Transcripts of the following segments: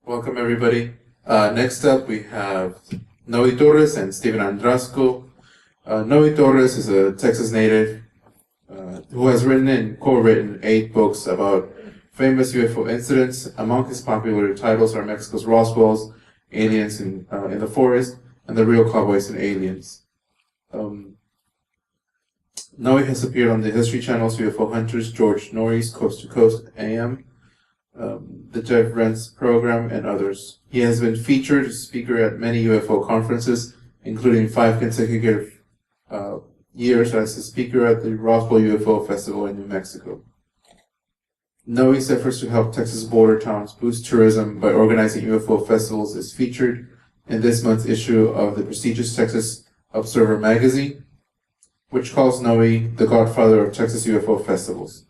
Welcome, everybody. Next up, we have Noe Torres and Stephen Andrasko. Noe Torres is a Texas native who has written and co-written 8 books about famous UFO incidents. Among his popular titles are Mexico's Roswell's Aliens in the Forest and the Real Cowboys and Aliens. Noe has appeared on the History Channel's UFO Hunters, George Noory's Coast to Coast AM, the Jeff Rense Program, and others. He has been featured speaker at many UFO conferences, including 5 consecutive years as a speaker at the Roswell UFO Festival in New Mexico. Noe's efforts to help Texas border towns boost tourism by organizing UFO festivals is featured in this month's issue of the prestigious Texas Observer magazine, which calls Noe the Godfather of Texas UFO festivals.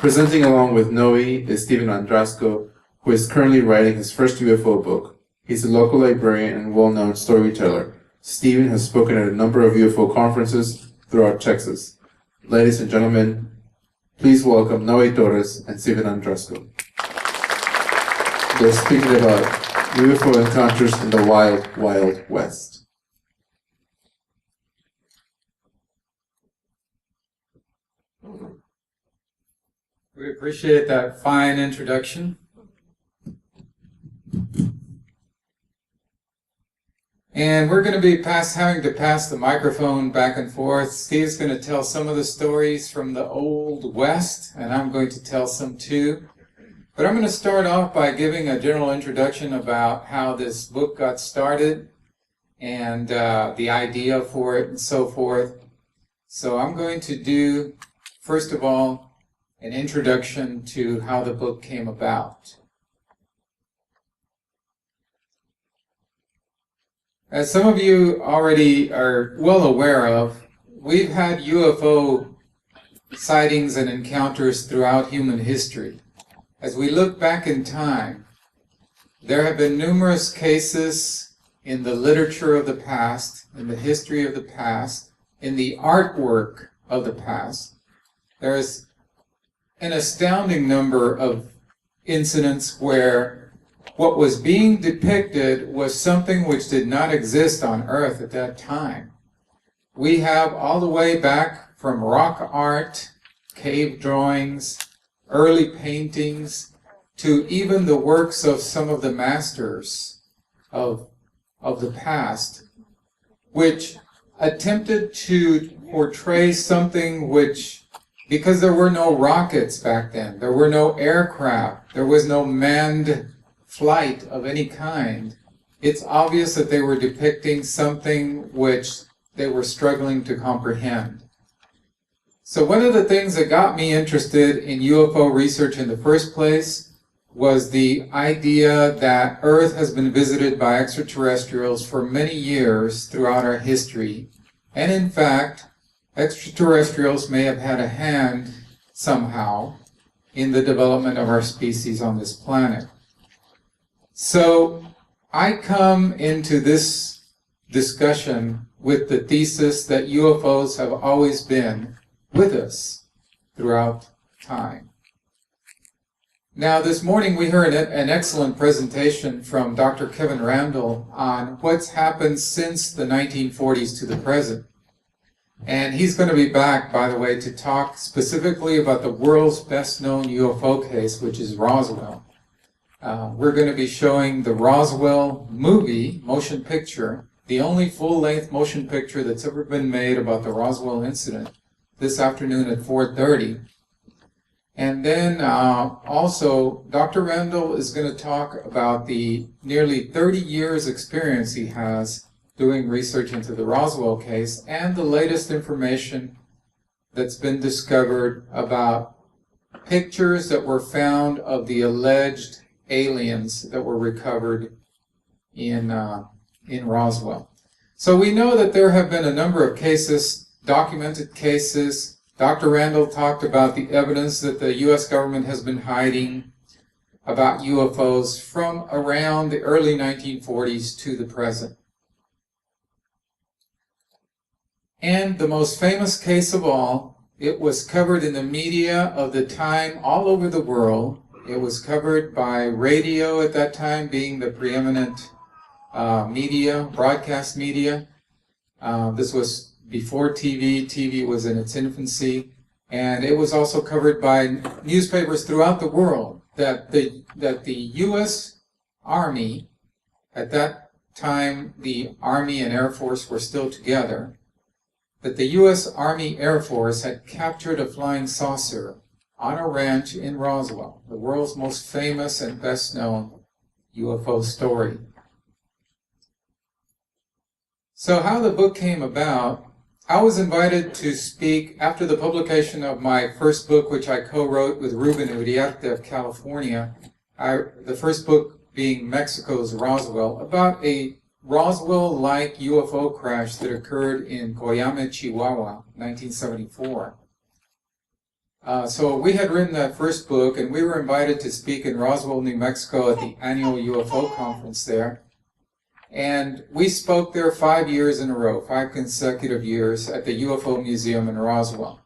Presenting along with Noe is Stephen Andrasko, who is currently writing his first UFO book. He's a local librarian and well-known storyteller. Stephen has spoken at a number of UFO conferences throughout Texas. Ladies and gentlemen, please welcome Noe Torres and Stephen Andrasko. They're speaking about UFO encounters in the wild, wild West. We appreciate that fine introduction. And we're going to be having to pass the microphone back and forth. Steve's going to tell some of the stories from the Old West, and I'm going to tell some too. But I'm going to start off by giving a general introduction about how this book got started and the idea for it and so forth. So I'm going to do, first of all, an introduction to how the book came about. As some of you already are well aware of, we've had UFO sightings and encounters throughout human history. As we look back in time, there have been numerous cases in the literature of the past, in the history of the past, in the artwork of the past. There is an astounding number of incidents where what was being depicted was something which did not exist on Earth at that time. We have all the way back from rock art, cave drawings, early paintings, to even the works of some of the masters of the past, which attempted to portray something which, because there were no rockets back then, there were no aircraft, there was no manned flight of any kind, it's obvious that they were depicting something which they were struggling to comprehend. So one of the things that got me interested in UFO research in the first place was the idea that Earth has been visited by extraterrestrials for many years throughout our history, and in fact, extraterrestrials may have had a hand somehow in the development of our species on this planet. So I come into this discussion with the thesis that UFOs have always been with us throughout time. Now this morning we heard an excellent presentation from Dr. Kevin Randall on what's happened since the 1940s to the present. And he's going to be back, by the way, to talk specifically about the world's best known UFO case, which is Roswell. We're going to be showing the Roswell movie, motion picture, the only full-length motion picture that's ever been made about the Roswell incident, this afternoon at 4:30. And then also, Dr. Randall is going to talk about the nearly 30 years experience he has doing research into the Roswell case and the latest information that's been discovered about pictures that were found of the alleged aliens that were recovered in Roswell. So we know that there have been a number of cases, documented cases. Dr. Randall talked about the evidence that the U.S. government has been hiding about UFOs from around the early 1940s to the present. And the most famous case of all It was covered in the media of the time all over the world. It was covered by radio at that time, being the preeminent media, broadcast media. This was before TV. TV was in its infancy. And it was also covered by newspapers throughout the world that the U.S. Army, at that time the Army and Air Force were still together, that the U.S. Army Air Force had captured a flying saucer on a ranch in Roswell, the world's most famous and best known UFO story. So how the book came about, I was invited to speak after the publication of my first book, which I co-wrote with Ruben Uriarte of California, the first book being Mexico's Roswell, about a Roswell-like UFO crash that occurred in Coyame, Chihuahua, 1974. So we had written that first book, and we were invited to speak in Roswell, New Mexico at the annual UFO conference there. And we spoke there 5 years in a row, 5 consecutive years at the UFO Museum in Roswell.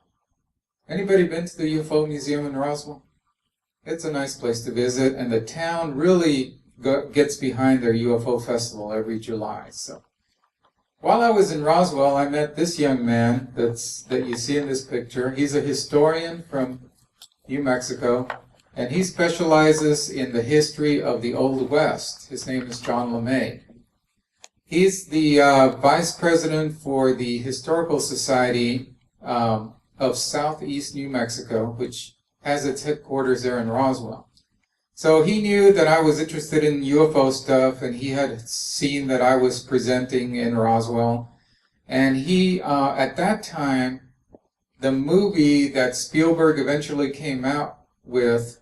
Anybody been to the UFO Museum in Roswell? It's a nice place to visit, and the town really gets behind their UFO festival every July. So, while I was in Roswell, I met this young man that you see in this picture. He's a historian from New Mexico, and he specializes in the history of the Old West. His name is John LeMay. He's the vice president for the Historical Society of Southeast New Mexico, which has its headquarters there in Roswell. So he knew that I was interested in UFO stuff, and he had seen that I was presenting in Roswell. And he, at that time, the movie that Spielberg eventually came out with,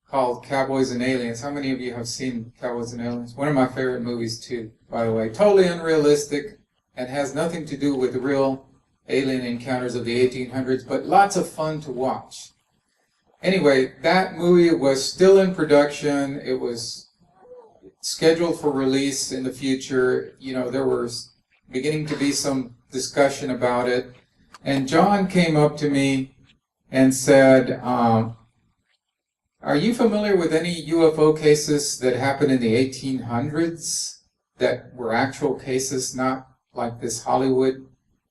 called Cowboys and Aliens. How many of you have seen Cowboys and Aliens? One of my favorite movies too, by the way. Totally unrealistic and has nothing to do with the real alien encounters of the 1800s, but lots of fun to watch. Anyway, that movie was still in production. It was scheduled for release in the future. You know, there was beginning to be some discussion about it. And John came up to me and said, are you familiar with any UFO cases that happened in the 1800s that were actual cases, not like this Hollywood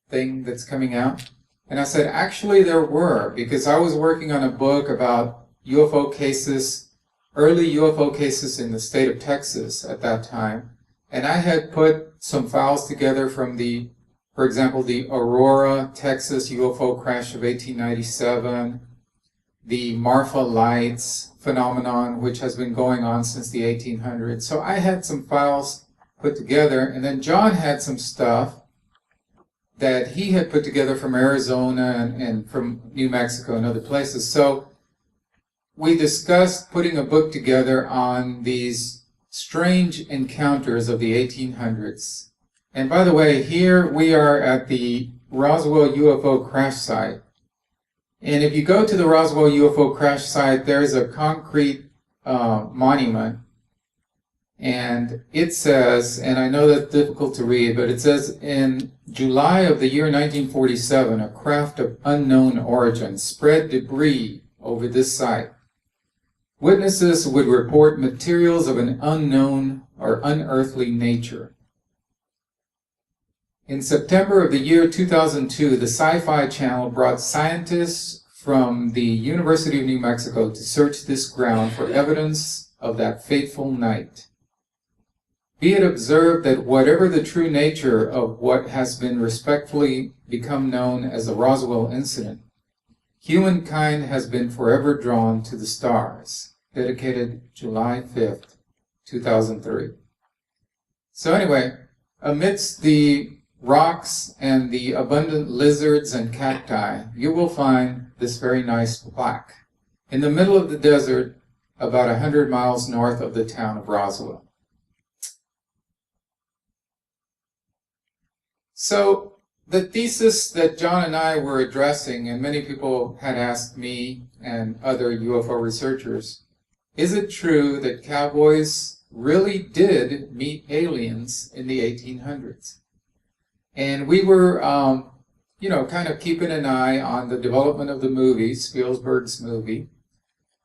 thing that's coming out? And I said, actually there were, because I was working on a book about UFO cases, early UFO cases in the state of Texas at that time. And I had put some files together from the, for example, the Aurora, Texas UFO crash of 1897, the Marfa lights phenomenon, which has been going on since the 1800s. So I had some files put together, and then John had some stuff that he had put together from Arizona and from New Mexico and other places. So we discussed putting a book together on these strange encounters of the 1800s. And by the way, here we are at the Roswell UFO crash site. And if you go to the Roswell UFO crash site, there's a concrete monument. And it says, and I know that's difficult to read, but it says, in July of the year 1947, a craft of unknown origin spread debris over this site. Witnesses would report materials of an unknown or unearthly nature. In September of the year 2002, the Sci-Fi Channel brought scientists from the University of New Mexico to search this ground for evidence of that fateful night. Be it observed that whatever the true nature of what has been respectfully become known as the Roswell incident, humankind has been forever drawn to the stars. Dedicated July 5th, 2003. So anyway, amidst the rocks and the abundant lizards and cacti, you will find this very nice plaque in the middle of the desert, about 100 miles north of the town of Roswell. So the thesis that John and I were addressing, and many people had asked me and other UFO researchers, is it true that cowboys really did meet aliens in the 1800s? And we were kind of keeping an eye on the development of the movie, Spielberg's movie.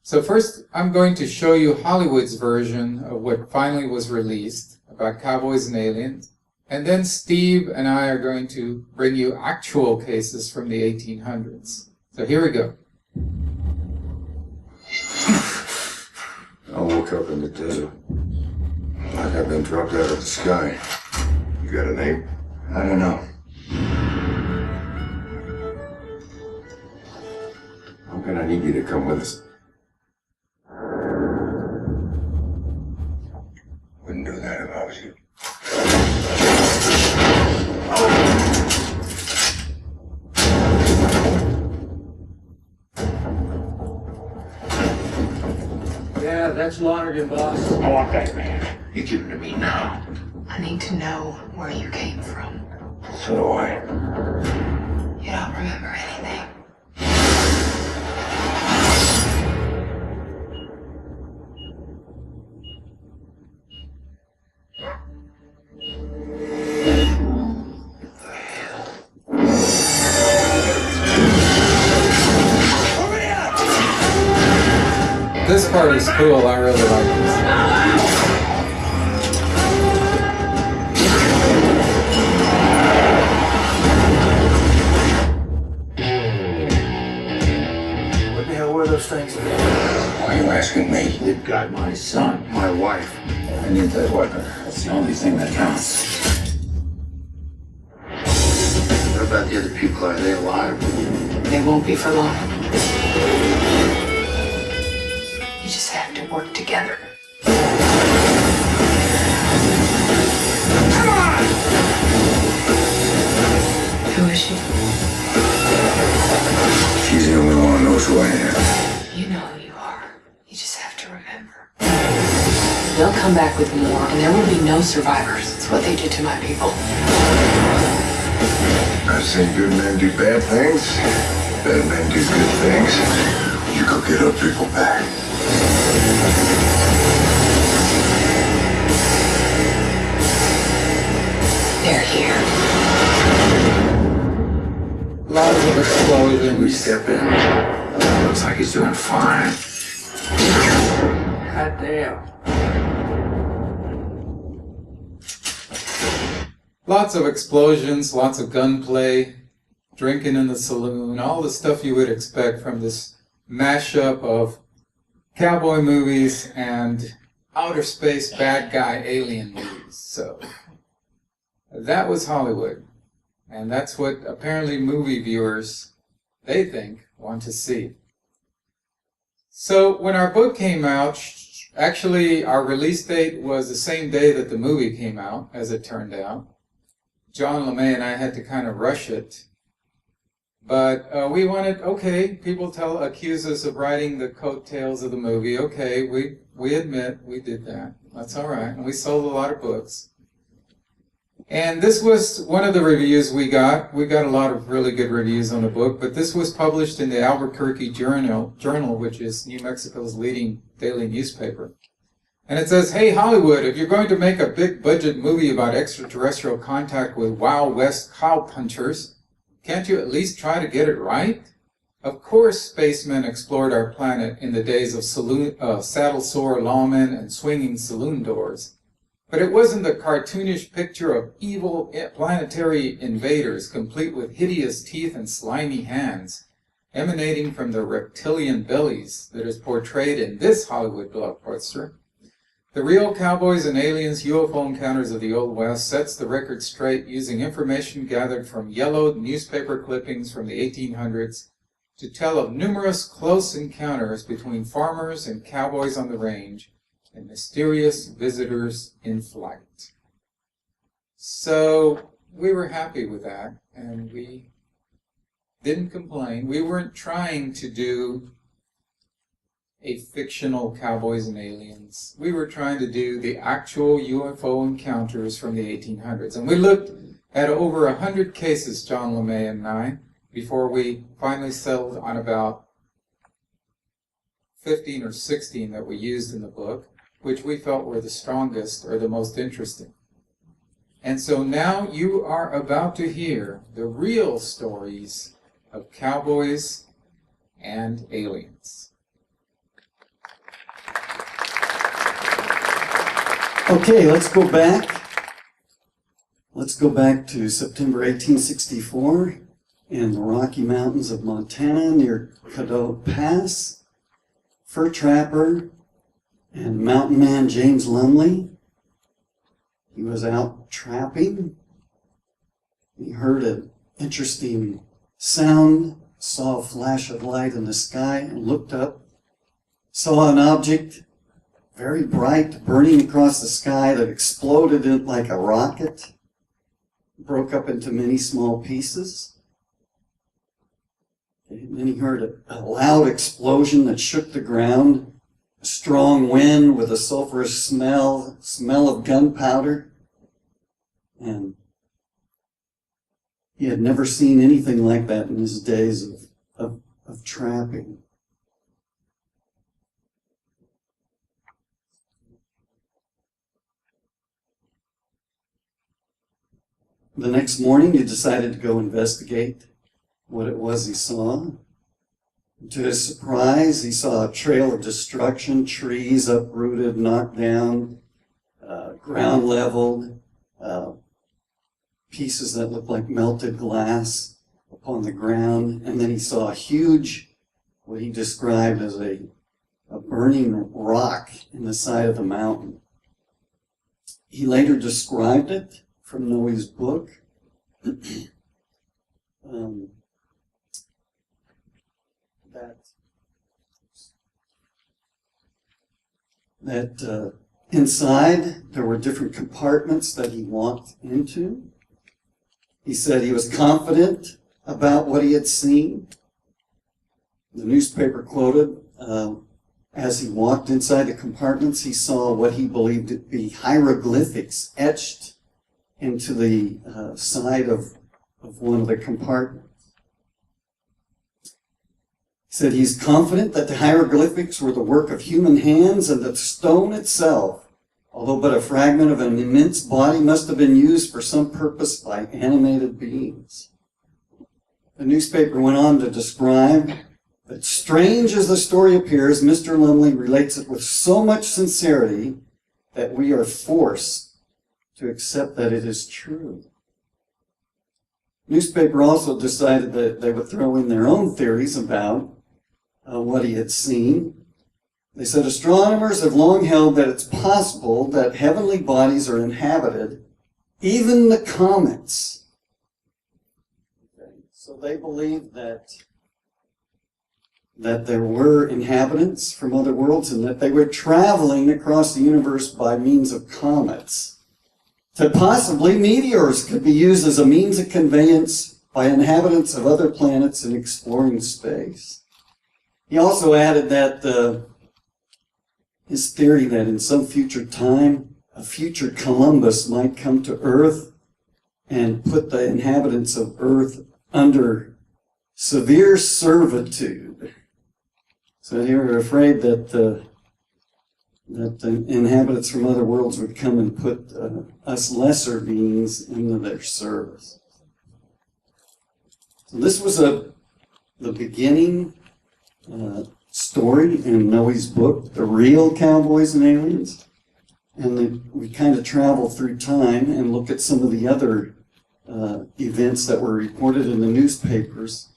So first, I'm going to show you Hollywood's version of what finally was released about Cowboys and Aliens. And then Steve and I are going to bring you actual cases from the 1800s. So here we go. I woke up in the desert. Like I've been dropped out of the sky. You got a name? I don't know. I'm gonna need you to come with us. Wouldn't do that if I was you. Yeah, that's Lonergan, boss. I want that man. You give him to me now. I need to know where you came from. So do I. You don't remember anything. This part is cool, I really like this. What the hell were those things? Why are you asking me? They've got my son. My wife. I need that weapon. That's the only thing that counts. What about the other people? Are they alive? They won't be for long. You just have to work together. Come on! Who is she? She's the only one who knows who I am. You know who you are. You just have to remember. They'll come back with more, and there will be no survivors. It's what they did to my people. I've seen good men do bad things. Bad men do good things. You go get our people back. They're here. Lots of explosions. We step in. Looks like he's doing fine. God damn. Lots of explosions, lots of gunplay, drinking in the saloon, all the stuff you would expect from this mashup of cowboy movies and outer space bad guy alien movies. So that was Hollywood. And that's what apparently movie viewers, they think, want to see. So when our book came out, actually our release date was the same day that the movie came out, as it turned out. John LeMay and I had to kind of rush it. But we wanted, okay, people accuse us of writing the coattails of the movie. Okay, we admit we did that. That's all right. And we sold a lot of books. And this was one of the reviews we got. We got a lot of really good reviews on the book, but this was published in the Albuquerque Journal, which is New Mexico's leading daily newspaper. And it says, hey, Hollywood, if you're going to make a big budget movie about extraterrestrial contact with Wild West cowpunchers, can't you at least try to get it right? Of course, spacemen explored our planet in the days of saddle-sore lawmen and swinging saloon doors. But it wasn't a cartoonish picture of evil planetary invaders, complete with hideous teeth and slimy hands, emanating from their reptilian bellies, that is portrayed in this Hollywood blockbuster. The Real Cowboys and Aliens UFO Encounters of the Old West sets the record straight using information gathered from yellowed newspaper clippings from the 1800s to tell of numerous close encounters between farmers and cowboys on the range and mysterious visitors in flight. So we were happy with that, and we didn't complain. We weren't trying to do a fictional Cowboys and Aliens. We were trying to do the actual UFO encounters from the 1800s. And we looked at over 100 cases, John LeMay and I, before we finally settled on about 15 or 16 that we used in the book, which we felt were the strongest or the most interesting. And so now you are about to hear the real stories of cowboys and aliens. Okay, let's go back. Let's go back to September 1864 in the Rocky Mountains of Montana near Caddo Pass. Fur trapper and mountain man James Lumley. He was out trapping. He heard an interesting sound, saw a flash of light in the sky, and looked up, saw an object very bright burning across the sky that exploded like a rocket, broke up into many small pieces. And then he heard a loud explosion that shook the ground. A strong wind with a sulfurous smell of gunpowder. And he had never seen anything like that in his days of trapping. The next morning, he decided to go investigate what it was he saw. To his surprise, he saw a trail of destruction, trees uprooted, knocked down, ground leveled, pieces that looked like melted glass upon the ground. And then he saw a huge, what he described as a burning rock in the side of the mountain. He later described it from Noe's book. That inside there were different compartments that he walked into. He said he was confident about what he had seen. The newspaper quoted, as he walked inside the compartments, he saw what he believed to be hieroglyphics etched into the side of one of the compartments. He said he's confident that the hieroglyphics were the work of human hands and that the stone itself, although but a fragment of an immense body, must have been used for some purpose by animated beings. The newspaper went on to describe that, strange as the story appears, Mr. Lumley relates it with so much sincerity that we are forced to accept that it is true. Newspaper also decided that they would throw in their own theories about what he had seen. They said astronomers have long held that it's possible that heavenly bodies are inhabited, even the comets. Okay. So they believed that there were inhabitants from other worlds and that they were traveling across the universe by means of comets. That possibly meteors could be used as a means of conveyance by inhabitants of other planets in exploring space. He also added that his theory that in some future time, a future Columbus might come to Earth and put the inhabitants of Earth under severe servitude. So they were afraid that the inhabitants from other worlds would come and put us lesser beings into their service. So this was the beginning story in Noe's book, The Real Cowboys and Aliens. And we kind of travel through time and look at some of the other events that were reported in the newspapers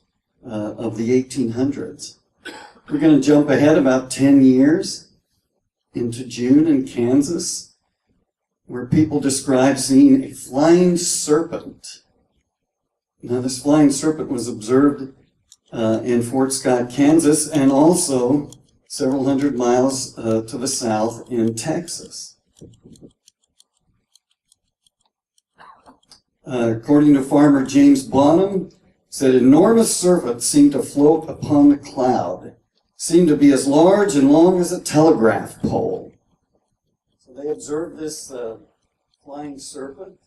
of the 1800s. We're going to jump ahead about 10 years into June in Kansas, where people describe seeing a flying serpent. Now, this flying serpent was observed in Fort Scott, Kansas, and also several hundred miles to the south in Texas. According to farmer James Bonham, said enormous serpents seemed to float upon the cloud, seemed to be as large and long as a telegraph pole. So they observed this flying serpent.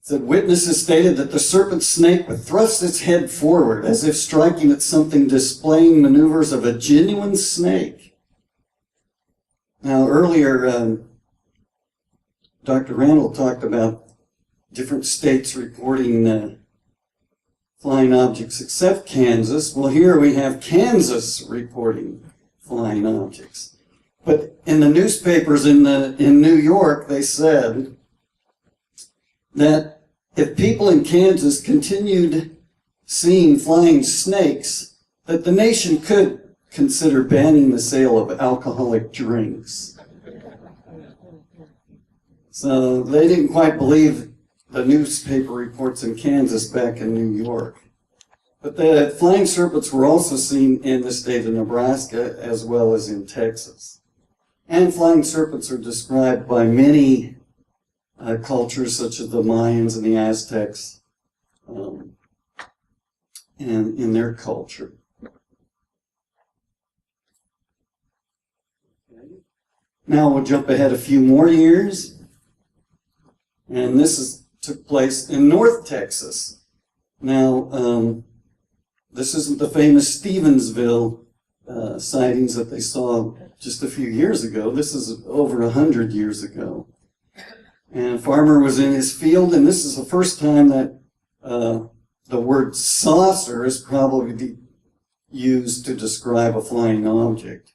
Said witnesses stated that the serpent snake would thrust its head forward as if striking at something, displaying maneuvers of a genuine snake. Now earlier, Dr. Randall talked about different states reporting flying objects except Kansas. Well, here we have Kansas reporting flying objects. But in the newspapers in New York, they said that if people in Kansas continued seeing flying snakes, that the nation could consider banning the sale of alcoholic drinks. So they didn't quite believe the newspaper reports in Kansas back in New York. But the flying serpents were also seen in the state of Nebraska as well as in Texas. And flying serpents are described by many cultures such as the Mayans and the Aztecs and in their culture. Now we'll jump ahead a few more years. And this took place in North Texas. Now, this isn't the famous Stevensville sightings that they saw just a few years ago. This is over 100 years ago. And a farmer was in his field, and this is the first time that the word saucer is probably used to describe a flying object.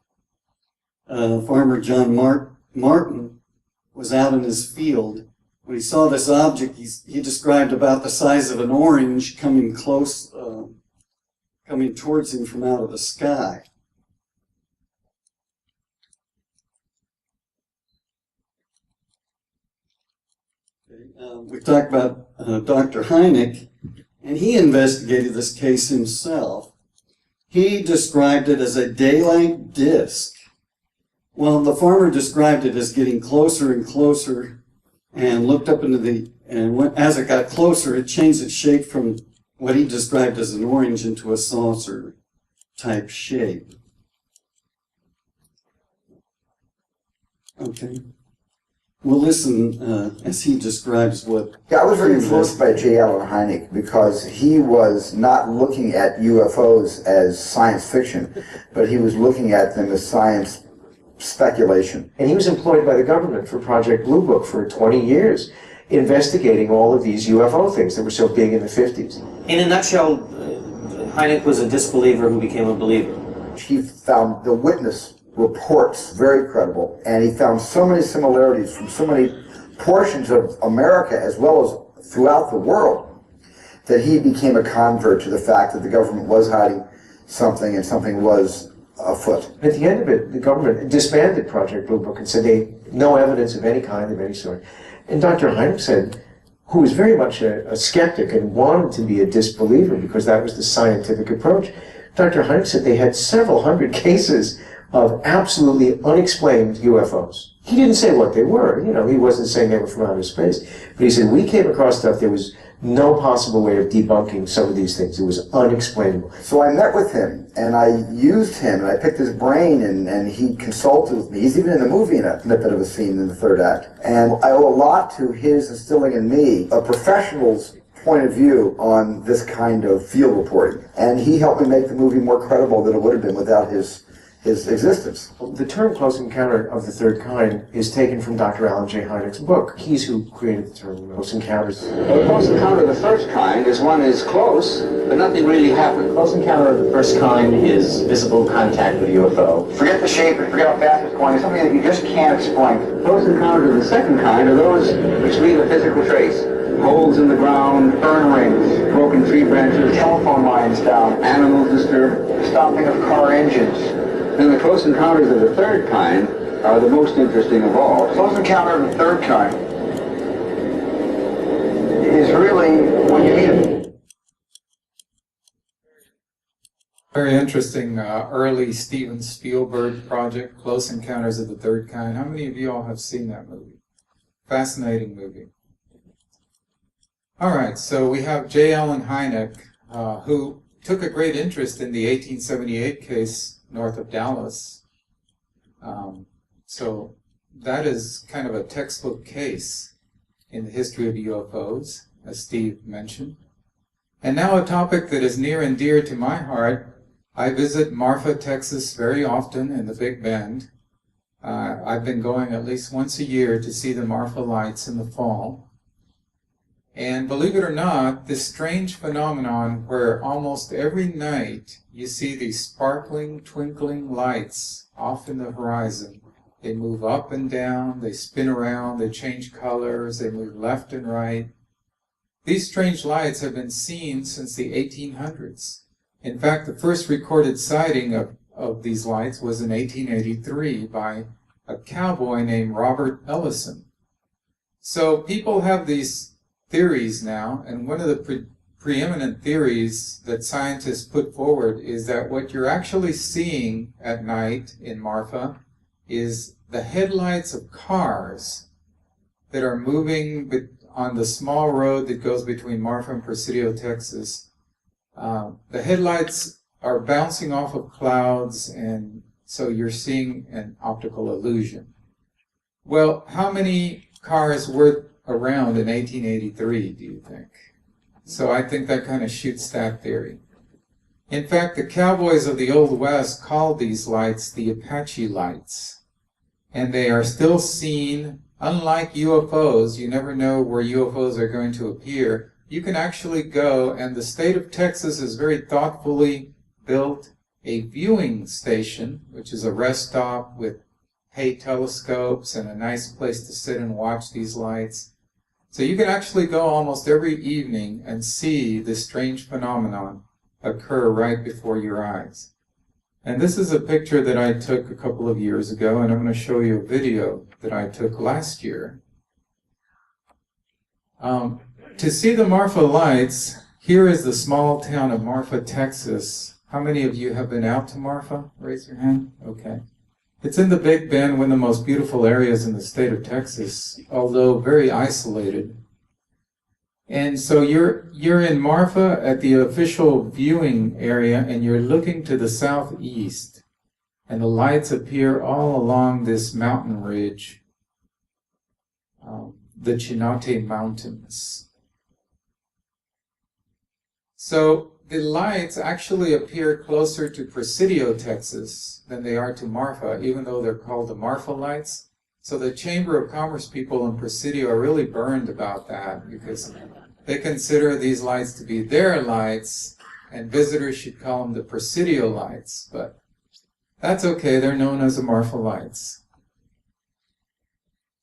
Farmer John Martin was out in his field. When he saw this object, he described about the size of an orange coming towards him from out of the sky. We talked about Dr. Hynek, and he investigated this case himself. He described it as a daylight disk. Well, the farmer described it as getting closer and closer, and looked up into as it got closer, it changed its shape from what he described as an orange into a saucer type shape. Okay. We'll listen as he describes what... Yeah, I was very influenced by J. Allen Hynek because he was not looking at UFOs as science fiction, but he was looking at them as science speculation. And he was employed by the government for Project Blue Book for 20 years, investigating all of these UFO things that were so big in the 50s. In a nutshell, Hynek was a disbeliever who became a believer. He found the witness reports very credible, and he found so many similarities from so many portions of America as well as throughout the world that he became a convert to the fact that the government was hiding something and something was afoot. At the end of it, the government disbanded Project Blue Book and said no evidence of any kind, of any sort. And Dr. Hynek said, who was very much a skeptic and wanted to be a disbeliever because that was the scientific approach, Dr. Hynek said they had several hundred cases of absolutely unexplained UFOs. He didn't say what they were, he wasn't saying they were from outer space, but he said, we came across stuff, there was no possible way of debunking some of these things. It was unexplainable. So I met with him, and I used him, and I picked his brain, and he consulted with me. He's even in the movie in a snippet of a scene in the third act. And I owe a lot to his instilling in me a professional's point of view on this kind of field reporting. And he helped me make the movie more credible than it would have been without his existence. The term Close Encounter of the Third Kind is taken from Dr. Alan J. Hynek's book. He's who created the term Close Encounters. Well, Close Encounter of the First Kind is one is close, but nothing really happened. Close Encounter of the First Kind is visible contact with a UFO. Forget the shape, forget how fast it's going, it's something that you just can't explain. Close Encounters of the Second Kind are those which leave a physical trace. Holes in the ground, burn rings, broken tree branches, Telephone lines down, animals disturbed, stopping of car engines. And the Close Encounters of the Third Kind are the most interesting of all. Close Encounter of the Third Kind is really when you meet him. Very interesting early Steven Spielberg project, Close Encounters of the Third Kind. How many of you all have seen that movie? Fascinating movie. All right, so we have J. Allen Hynek, who took a great interest in the 1878 case north of Dallas. So that is kind of a textbook case in the history of UFOs, as Steve mentioned. And now a topic that is near and dear to my heart. I visit Marfa, Texas very often in the Big Bend. I've been going at least once a year to see the Marfa lights in the fall. And believe it or not, this strange phenomenon where almost every night you see these sparkling, twinkling lights off in the horizon. They move up and down, they spin around, they change colors, they move left and right. These strange lights have been seen since the 1800s. In fact, the first recorded sighting of these lights was in 1883 by a cowboy named Robert Ellison. So people have these theories now, and one of the preeminent theories that scientists put forward is that what you're actually seeing at night in Marfa is the headlights of cars that are moving on the small road that goes between Marfa and Presidio, Texas. The headlights are bouncing off of clouds, and so you're seeing an optical illusion. Well, how many cars were around in 1883, do you think? So I think that kind of shoots that theory. In fact, the cowboys of the Old West called these lights the Apache lights. And they are still seen. Unlike UFOs, you never know where UFOs are going to appear. You can actually go, and the state of Texas has very thoughtfully built a viewing station, which is a rest stop with hay telescopes and a nice place to sit and watch these lights. So you can actually go almost every evening and see this strange phenomenon occur right before your eyes. And this is a picture that I took a couple of years ago, and I'm going to show you a video that I took last year. To see the Marfa lights, here is the small town of Marfa, Texas. How many of you have been out to Marfa? Raise your hand. Okay. It's in the Big Bend, one of the most beautiful areas in the state of Texas, although very isolated. And so you're in Marfa at the official viewing area, and you're looking to the southeast, and the lights appear all along this mountain ridge, the Chinate Mountains. So the lights actually appear closer to Presidio, Texas than they are to Marfa, even though they're called the Marfa lights. So the Chamber of Commerce people in Presidio are really burned about that, because they consider these lights to be their lights, and visitors should call them the Presidio lights. But that's okay, they're known as the Marfa lights.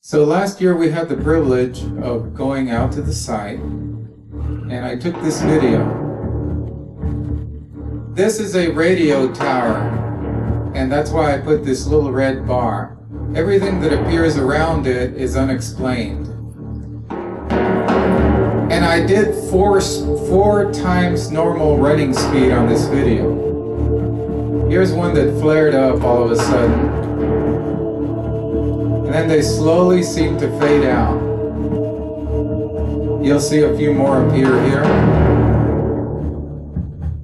So last year we had the privilege of going out to the site, and I took this video. This is a radio tower, and that's why I put this little red bar. Everything that appears around it is unexplained. And I did four times normal running speed on this video. Here's one that flared up all of a sudden. And then they slowly seem to fade out. You'll see a few more appear here.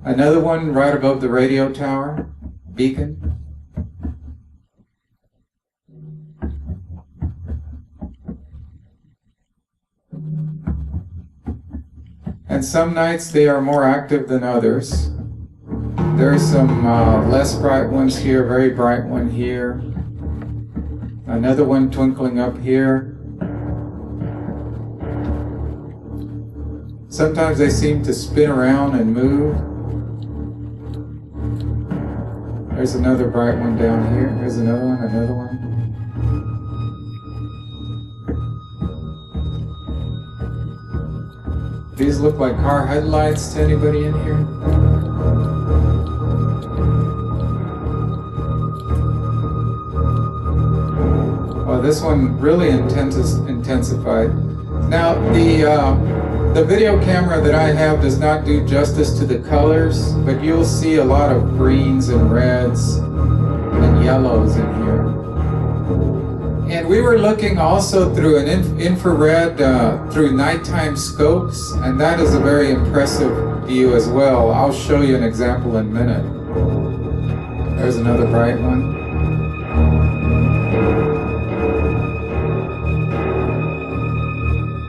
Another one right above the radio tower, beacon. And some nights they are more active than others. There's some less bright ones here, very bright one here. Another one twinkling up here. Sometimes they seem to spin around and move. There's another bright one down here. There's another one, another one. These look like car headlights to anybody in here? Oh, this one really intensified. Now, the video camera that I have does not do justice to the colors, but you'll see a lot of greens and reds and yellows in here. And we were looking also through an infrared, through nighttime scopes, and that is a very impressive view as well. I'll show you an example in a minute. There's another bright one.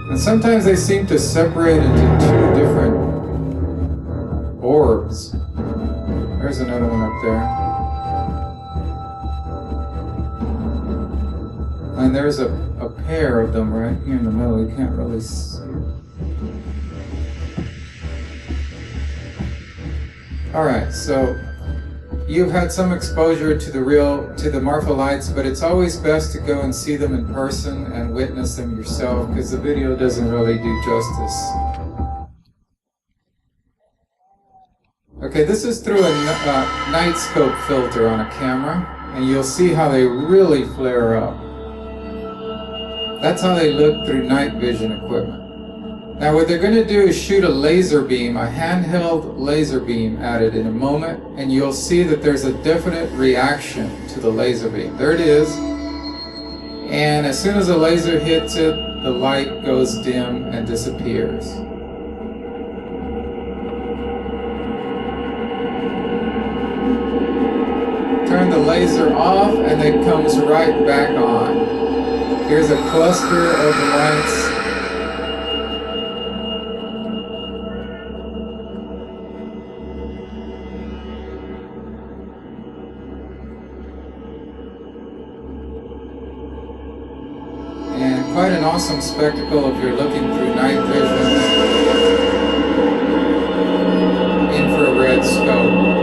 And sometimes they seem to separate into two different orbs. There's another one up there. and there's a pair of them right here in the middle. You can't really see. All right, so you've had some exposure to the Marfa lights, but it's always best to go and see them in person and witness them yourself, because the video doesn't really do justice. Okay, this is through a night scope filter on a camera, and you'll see how they really flare up. That's how they look through night vision equipment. Now what they're going to do is shoot a laser beam, a handheld laser beam at it in a moment, and you'll see that there's a definite reaction to the laser beam. There it is. And as soon as the laser hits it, the light goes dim and disappears. Turn the laser off and it comes right back on. Here's a cluster of the lights. And quite an awesome spectacle if you're looking through night vision. Infrared scope.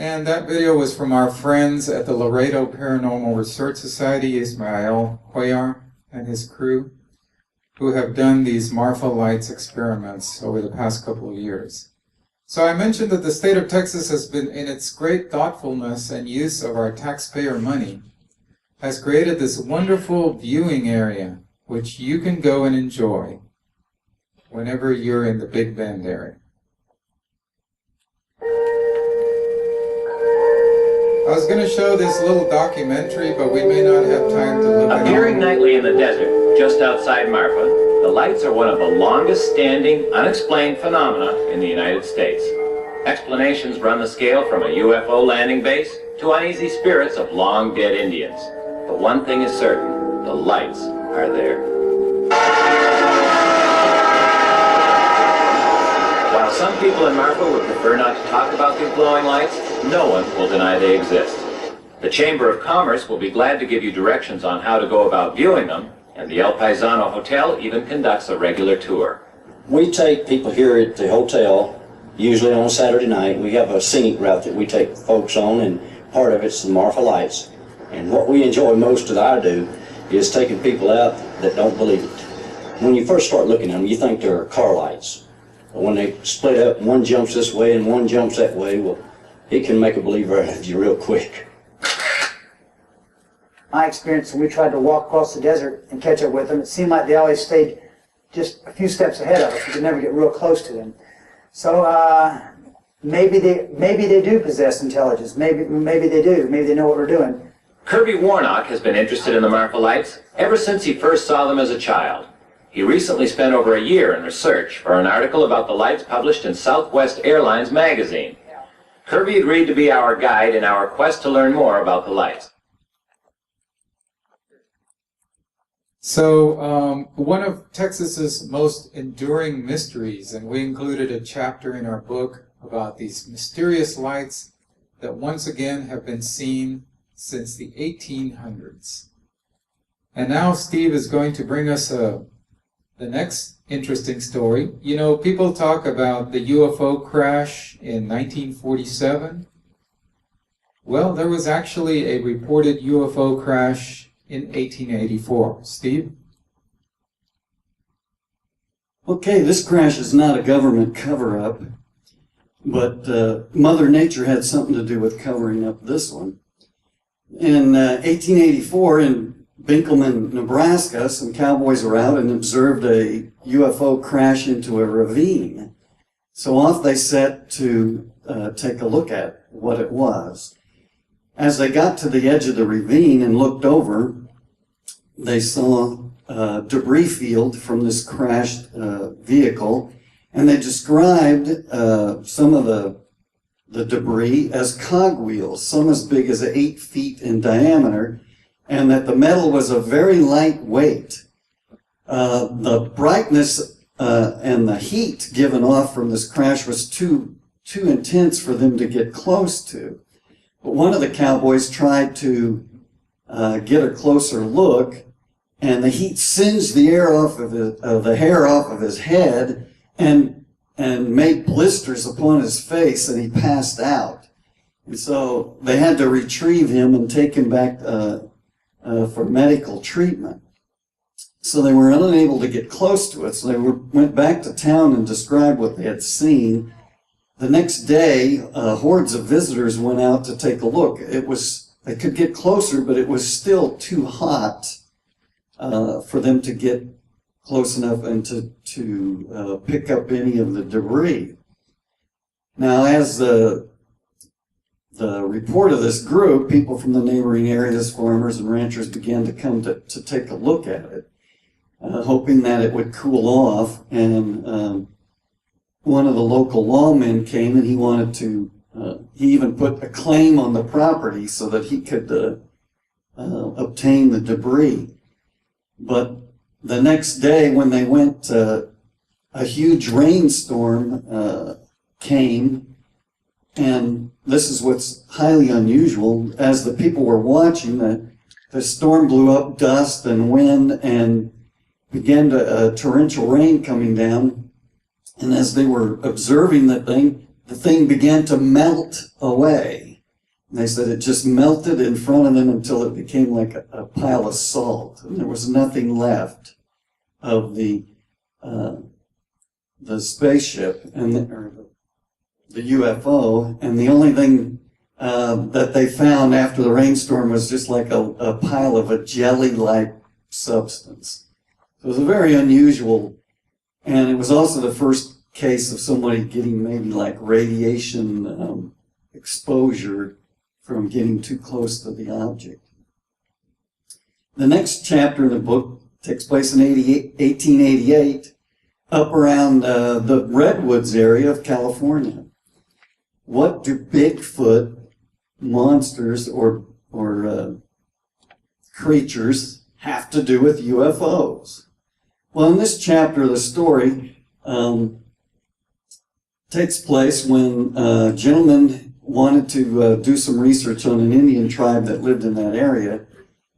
And that video was from our friends at the Laredo Paranormal Research Society, Ismael Cuellar and his crew, who have done these Marfa lights experiments over the past couple of years. So I mentioned that the state of Texas has been, in its great thoughtfulness and use of our taxpayer money, has created this wonderful viewing area, which you can go and enjoy whenever you're in the Big Bend area. I was going to show this little documentary, but we may not have time to look at it. Appearing nightly in the desert, just outside Marfa, the lights are one of the longest standing, unexplained phenomena in the United States. Explanations run the scale from a UFO landing base to uneasy spirits of long dead Indians. But one thing is certain, the lights are there. While some people in Marfa would prefer not to talk about these glowing lights, no one will deny they exist. The Chamber of Commerce will be glad to give you directions on how to go about viewing them, and the El Paisano Hotel even conducts a regular tour. We take people here at the hotel, usually on Saturday night. We have a scenic route that we take folks on, and part of it's the Marfa lights. And what we enjoy most that I do is taking people out that don't believe it. When you first start looking at them, you think they're car lights. But when they split up, one jumps this way and one jumps that way, well, it can make a believer out of you real quick. My experience when we tried to walk across the desert and catch up with them, it seemed like they always stayed just a few steps ahead of us. We could never get real close to them. So maybe they do possess intelligence. Maybe they do. Maybe they know what we're doing. Kirby Warnock has been interested in the Marfa lights ever since he first saw them as a child. He recently spent over a year in research for an article about the lights published in Southwest Airlines magazine. Kirby agreed to be our guide in our quest to learn more about the lights. So one of Texas's most enduring mysteries, and we included a chapter in our book about these mysterious lights that once again have been seen since the 1800s. And now Steve is going to bring us the next interesting story. You know, people talk about the UFO crash in 1947. Well, there was actually a reported UFO crash in 1884. Steve? Okay, this crash is not a government cover-up, but Mother Nature had something to do with covering up this one. In 1884, in Binkelman, Nebraska, some cowboys were out and observed a UFO crash into a ravine. So off they set to take a look at what it was. As they got to the edge of the ravine and looked over, they saw a debris field from this crashed vehicle, and they described some of the the debris as cogwheels, some as big as 8 feet in diameter, and that the metal was a very light weight. The brightness and the heat given off from this crash was too intense for them to get close to. But one of the cowboys tried to get a closer look, and the heat singed the hair off of his head and made blisters upon his face, and he passed out. And so they had to retrieve him and take him back for medical treatment. So they were unable to get close to it, so they went back to town and described what they had seen. The next day, hordes of visitors went out to take a look. They could get closer, but it was still too hot for them to get close enough and to pick up any of the debris. Now, as the report of this group, people from the neighboring areas, farmers and ranchers, began to come to take a look at it, hoping that it would cool off. And one of the local lawmen came, and he wanted to, he even put a claim on the property so that he could obtain the debris. But the next day when they went, a huge rainstorm came, and this is what's highly unusual. As the people were watching, the storm blew up dust and wind and began to torrential rain coming down. And as they were observing the thing began to melt away. And they said it just melted in front of them until it became like a pile of salt, and there was nothing left of the spaceship and the UFO. And the only thing that they found after the rainstorm was just like a pile of a jelly-like substance. So it was a very unusual, and it was also the first case of somebody getting maybe like radiation exposure from getting too close to the object. The next chapter in the book takes place in 1888, up around the Redwoods area of California. What do Bigfoot monsters or creatures have to do with UFOs? Well, in this chapter, the story takes place when a gentleman wanted to do some research on an Indian tribe that lived in that area,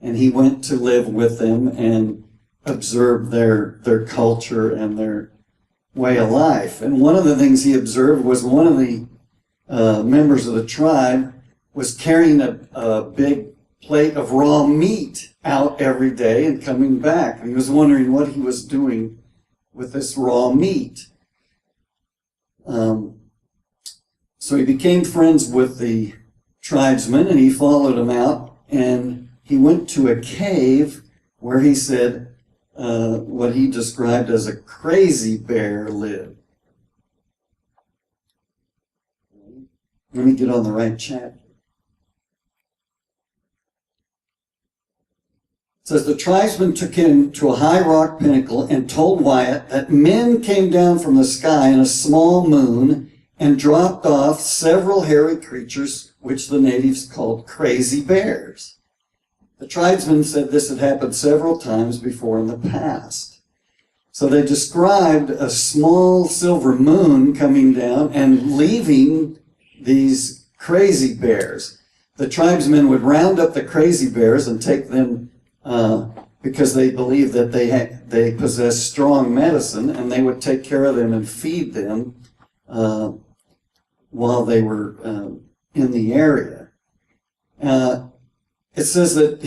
and he went to live with them and observed their culture and their way of life. And one of the things he observed was one of the members of the tribe was carrying a big plate of raw meat out every day and coming back. And he was wondering what he was doing with this raw meat. So he became friends with the tribesmen, and he followed them out, and he went to a cave where he said what he described as a crazy bear lived. Let me get on the right chapter. It says, the tribesmen took him to a high rock pinnacle and told Wyatt that men came down from the sky in a small moon and dropped off several hairy creatures which the natives called crazy bears. The tribesmen said this had happened several times before in the past. So they described a small silver moon coming down and leaving these crazy bears. The tribesmen would round up the crazy bears and take them because they believed that they possessed strong medicine, and they would take care of them and feed them while they were in the area. It says that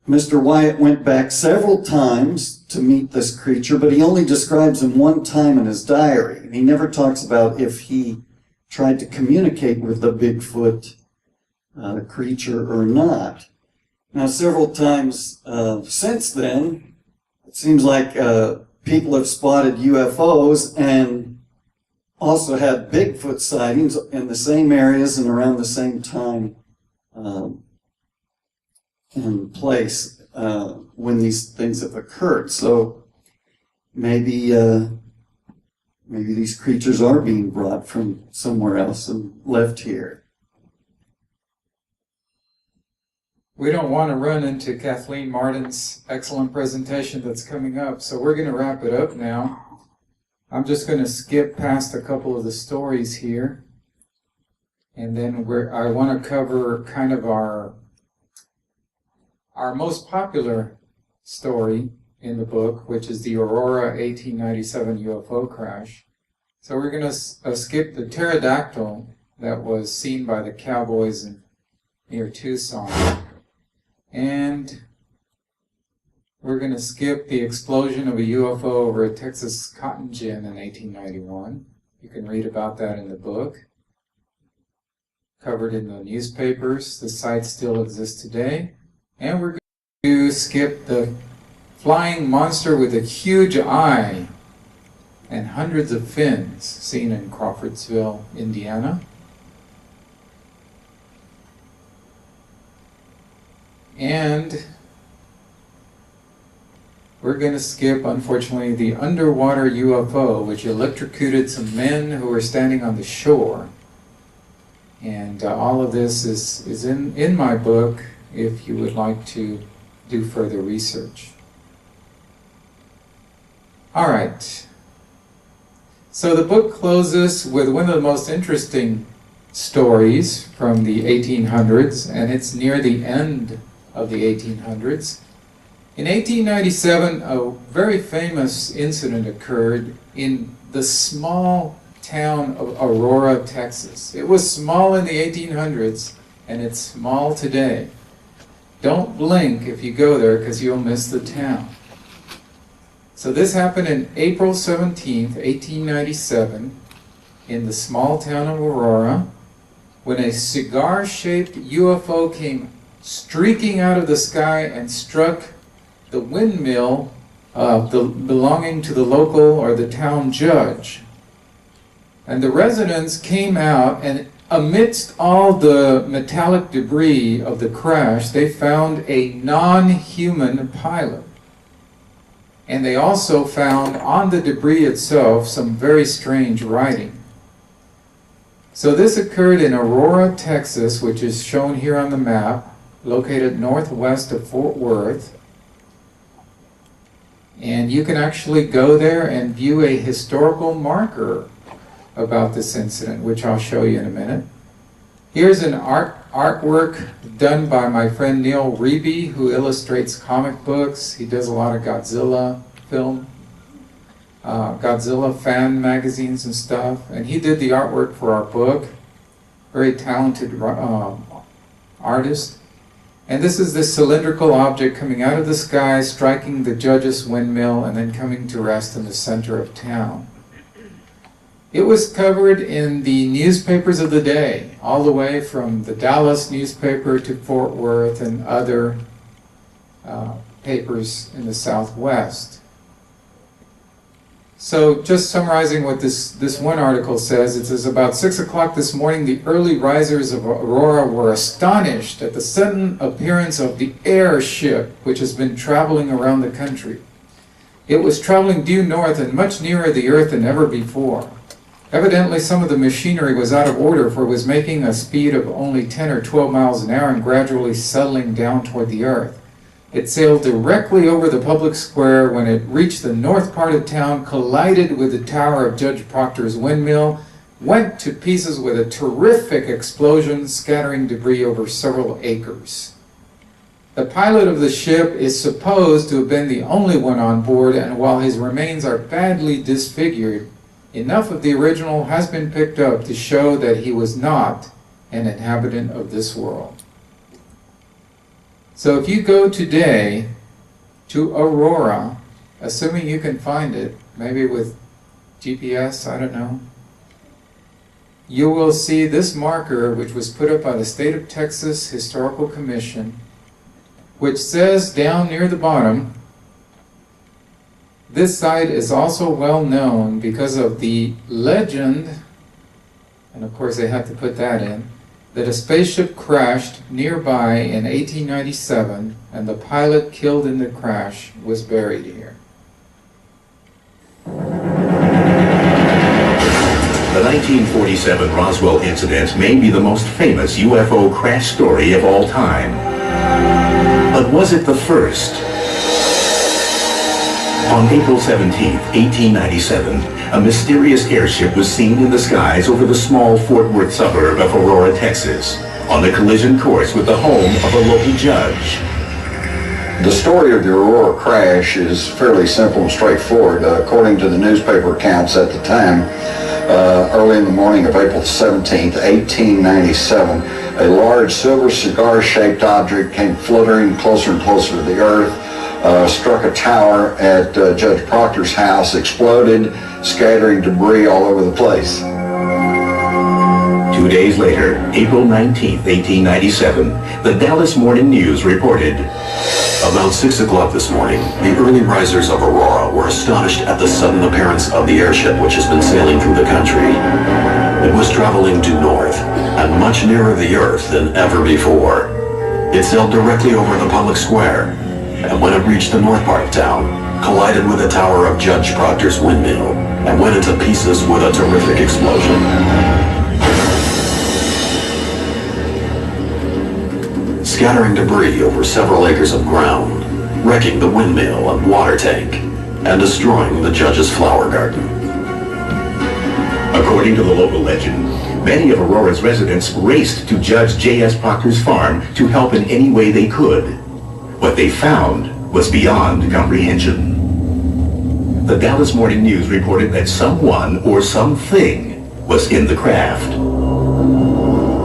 Mr. Wyatt went back several times to meet this creature, but he only describes him one time in his diary. He never talks about if he tried to communicate with the Bigfoot creature or not. Now, several times since then, it seems like people have spotted UFOs and also had Bigfoot sightings in the same areas and around the same time and place when these things have occurred. So maybe maybe these creatures are being brought from somewhere else and left here. We don't want to run into Kathleen Martin's excellent presentation that's coming up, so we're going to wrap it up now. I'm just going to skip past a couple of the stories here, and then I want to cover kind of our most popular story in the book, which is the Aurora 1897 UFO crash. So we're going to skip the pterodactyl that was seen by the Cowboys near Tucson. And we're going to skip the explosion of a UFO over a Texas cotton gin in 1891. You can read about that in the book. Covered in the newspapers. The site still exists today. And we're going to skip the flying monster with a huge eye and hundreds of fins seen in Crawfordsville, Indiana. And we're going to skip, unfortunately, the underwater UFO, which electrocuted some men who were standing on the shore. And all of this is in my book if you would like to do further research. All right. So the book closes with one of the most interesting stories from the 1800s, and it's near the end of the 1800s. In 1897, a very famous incident occurred in the small town of Aurora, Texas. It was small in the 1800s, and it's small today. Don't blink if you go there, because you'll miss the town. So this happened in April 17th, 1897, in the small town of Aurora, when a cigar-shaped UFO came streaking out of the sky and struck the windmill belonging to the local or the town judge. And the residents came out, and amidst all the metallic debris of the crash, they found a non-human pilot. And they also found on the debris itself some very strange writing. So this occurred in Aurora, Texas, which is shown here on the map, located northwest of Fort Worth. And you can actually go there and view a historical marker about this incident, which I'll show you in a minute. Here's an artwork done by my friend Neil Reeby, who illustrates comic books. He does a lot of Godzilla film, Godzilla fan magazines and stuff. And he did the artwork for our book. Very talented artist. And this is this cylindrical object coming out of the sky, striking the judge's windmill, and then coming to rest in the center of town. It was covered in the newspapers of the day, all the way from the Dallas newspaper to Fort Worth and other papers in the Southwest. So just summarizing what this one article says, it says, about 6 o'clock this morning, the early risers of Aurora were astonished at the sudden appearance of the airship, which has been traveling around the country. It was traveling due north and much nearer the earth than ever before. Evidently, some of the machinery was out of order, for it was making a speed of only 10 or 12 miles an hour and gradually settling down toward the earth. It sailed directly over the public square. When it reached the north part of town, collided with the tower of Judge Proctor's windmill, went to pieces with a terrific explosion, scattering debris over several acres. The pilot of the ship is supposed to have been the only one on board, and while his remains are badly disfigured, enough of the original has been picked up to show that he was not an inhabitant of this world. So if you go today to Aurora, assuming you can find it, maybe with GPS, I don't know, you will see this marker, which was put up by the State of Texas Historical Commission, which says down near the bottom, this site is also well known because of the legend, and of course they had to put that in, that a spaceship crashed nearby in 1897, and the pilot killed in the crash was buried here. 1947 Roswell incident may be the most famous UFO crash story of all time. But was it the first? On April 17, 1897, a mysterious airship was seen in the skies over the small Fort Worth suburb of Aurora, Texas, on a collision course with the home of a local judge. The story of the Aurora crash is fairly simple and straightforward. According to the newspaper accounts at the time, early in the morning of April 17, 1897, a large silver cigar-shaped object came fluttering closer and closer to the earth, struck a tower at Judge Proctor's house, exploded, scattering debris all over the place. 2 days later, April 19, 1897, the Dallas Morning News reported, about 6 o'clock this morning, the early risers of Aurora were astonished at the sudden appearance of the airship which has been sailing through the country. It was traveling due north, and much nearer the Earth than ever before. It sailed directly over the public square, and when it reached the north part of town, collided with the tower of Judge Proctor's windmill, and went into pieces with a terrific explosion. Scattering debris over several acres of ground, wrecking the windmill and water tank, and destroying the judge's flower garden. According to the local legend, many of Aurora's residents raced to Judge J.S. Proctor's farm to help in any way they could. What they found was beyond comprehension. The Dallas Morning News reported that someone or something was in the craft.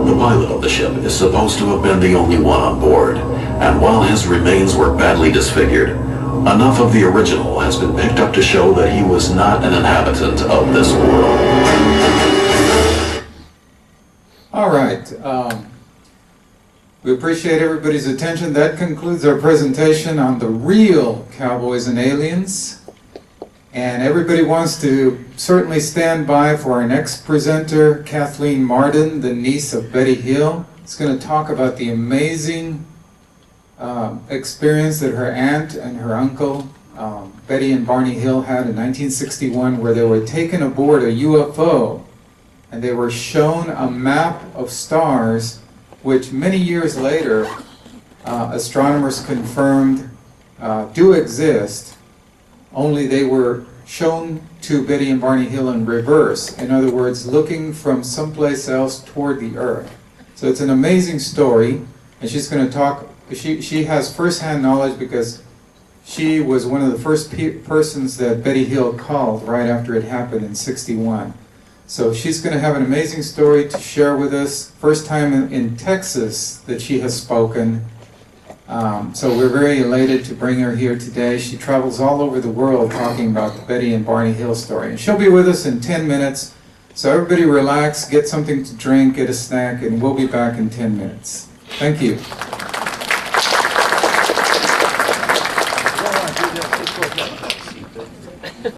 The pilot of the ship is supposed to have been the only one on board, and while his remains were badly disfigured, enough of the original has been picked up to show that he was not an inhabitant of this world. All right. We appreciate everybody's attention. That concludes our presentation on the Real Cowboys and Aliens. And everybody wants to certainly stand by for our next presenter, Kathleen Martin, the niece of Betty Hill. It's going to talk about the amazing experience that her aunt and her uncle, Betty and Barney Hill, had in 1961, where they were taken aboard a UFO and they were shown a map of stars which many years later astronomers confirmed do exist, only they were shown to Betty and Barney Hill in reverse. In other words, looking from someplace else toward the Earth. So it's an amazing story, and she's going to talk. She has first-hand knowledge because she was one of the first persons that Betty Hill called right after it happened in '61. So she's going to have an amazing story to share with us. First time in Texas that she has spoken. So we're very elated to bring her here today. She travels all over the world talking about the Betty and Barney Hill story. And she'll be with us in 10 minutes. So everybody relax, get something to drink, get a snack, and we'll be back in 10 minutes. Thank you.